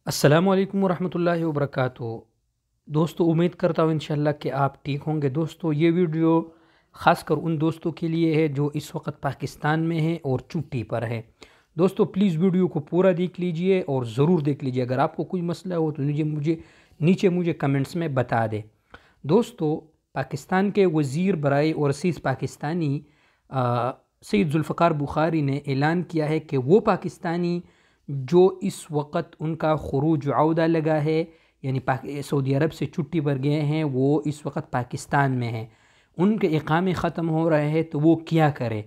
السلام علیکم ورحمۃ اللہ وبرکاتہ۔ دوستو امید کرتا ہوں انشاءاللہ کہ آپ ٹھیک ہوں گے۔ دوستو یہ ویڈیو خاص کر ان دوستوں کے لیے ہے جو اس وقت پاکستان میں ہیں اور چھٹی پر ہے۔ دوستو پلیز ویڈیو کو پورا دیکھ لیجئے اور ضرور دیکھ لیجئے۔ اگر آپ کو کوئی مسئلہ ہو تو نیچے مجھے کمنٹس میں بتا دیں۔ دوستو پاکستان کے وزیر برائے اوورسیز پاکستانی سید ذوالفقار بخاری نے اعلان کیا ہے کہ وہ پاکستانی جو اس وقت ان کا خروج عودہ لگا ہے، یعنی سعودی عرب سے چھٹی پر گئے ہیں، وہ اس وقت پاکستان میں ہیں، ان کے اقامے ختم ہو رہے ہیں، تو وہ کیا کرے؟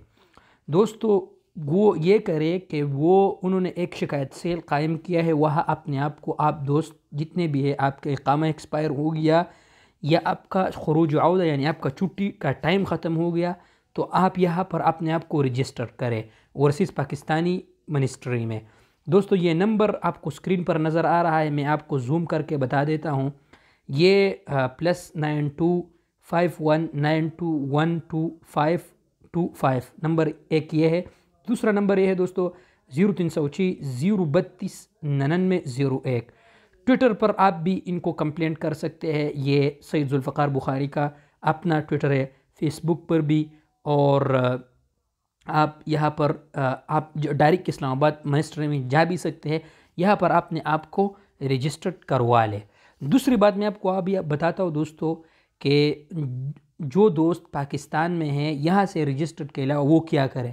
دوستو وہ یہ کرے کہ انہوں نے ایک شکایت سیل قائم کیا ہے۔ وہاں اپنے آپ کو آپ دوست جتنے بھی ہیں، آپ کا اقامہ ایکسپائر ہو گیا یا آپ کا خروج عودہ یعنی آپ کا چھٹی کا ٹائم ختم ہو گیا، تو آپ یہاں پر اپنے آپ کو رجسٹر کریں اوورسیز پاکستانی منسٹری میں۔ دوستو یہ نمبر آپ کو اسکرین پر نظر آ رہا ہے، میں آپ کو زوم کر کے بتا دیتا ہوں۔ یہ +9251212525 نمبر ایک یہ ہے۔ دوسرا نمبر یہ ہے دوستو 0306 032 9901۔ ٹویٹر پر آپ بھی ان کو کمپلینٹ کر سکتے ہیں، یہ سید ذوالفقار بخاری کا اپنا ٹویٹر ہے، فیس بک پر بھی، اور آپ یہاں پر آپ ڈائریکٹ اسلام آباد منسٹری میں جا بھی سکتے ہیں، یہاں پر آپ نے آپ کو رجسٹرڈ کروا لے۔ دوسری بات میں آپ کو ابھی بتاتا ہوں دوستو کہ جو دوست پاکستان میں ہیں یہاں سے رجسٹرڈ کے علاوہ وہ کیا کرے؟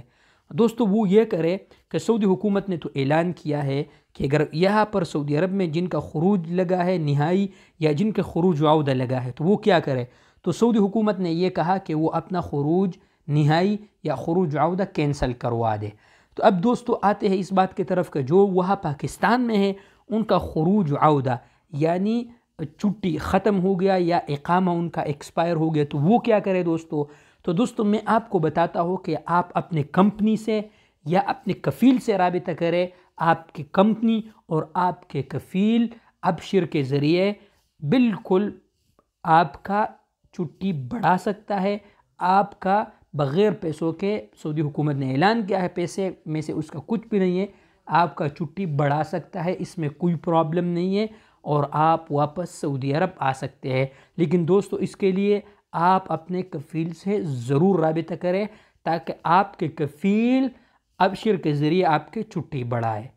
دوستو وہ یہ کرے کہ سعودی حکومت نے تو اعلان کیا ہے کہ اگر یہاں پر سعودی عرب میں جن کا خروج لگا ہے نہائی یا جن کا خروج عودہ لگا ہے تو وہ کیا کرے؟ تو سعودی حکومت نے یہ کہا کہ وہ اپنا خروج نہائی یا خروج عودہ کینسل کروا دے۔ تو اب دوستو آتے ہیں اس بات کی طرف کہ جو وہاں پاکستان میں ہیں ان کا خروج عودہ یعنی چھٹی ختم ہو گیا یا اقامہ ان کا ایکسپائر ہو گیا، تو وہ کیا کرے دوستو؟ تو دوستو میں آپ کو بتاتا ہوں کہ آپ اپنے کمپنی سے یا اپنے کفیل سے رابطہ کریں۔ آپ کی کمپنی اور آپ کے کفیل ابشر کے ذریعے بالکل آپ کا چھٹی بڑھا سکتا ہے۔ آپ کا بغیر پیسوں کے، سعودی حکومت نے اعلان کیا ہے پیسے میں سے اس کا کچھ بھی نہیں ہے، آپ کا چھٹی بڑھا سکتا ہے، اس میں کوئی پرابلم نہیں ہے، اور آپ واپس سعودی عرب آ سکتے ہیں۔ لیکن دوستو اس کے لیے آپ اپنے کفیل سے ضرور رابطہ کریں تاکہ آپ کے کفیل ابشر کے ذریعے آپ کے چھٹی بڑھائے۔